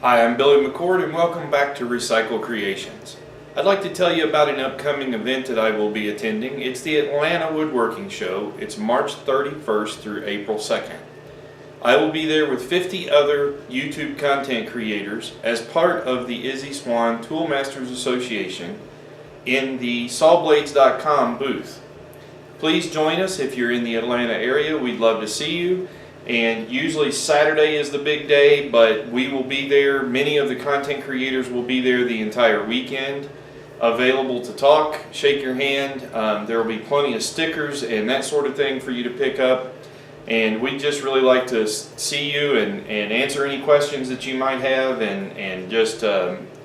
Hi, I'm Billy McCord and welcome back to Recycle Creations. I'd like to tell you about an upcoming event that I will be attending. It's the Atlanta Woodworking Show. It's March 31st through April 2nd. I will be there with 50 other YouTube content creators as part of the Izzy Swan Toolmasters Association in the sawblades.com booth. Please join us if you're in the Atlanta area. We'd love to see you. And usually Saturday is the big day, but we will be there. Many of the content creators will be there the entire weekend, available to talk, shake your hand. There will be plenty of stickers and that sort of thing for you to pick up. And we just really like to see you and answer any questions that you might have and just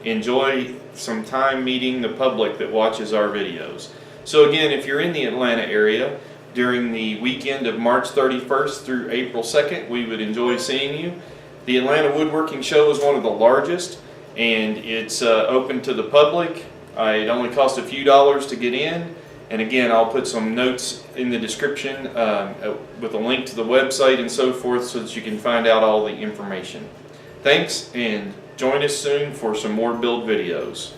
enjoy some time meeting the public that watches our videos. So again, if you're in the Atlanta area, during the weekend of March 31st through April 2nd, we would enjoy seeing you. The Atlanta Woodworking Show is one of the largest, and it's open to the public. It only costs a few dollars to get in. And again, I'll put some notes in the description with a link to the website and so forth so that you can find out all the information. Thanks, and join us soon for some more build videos.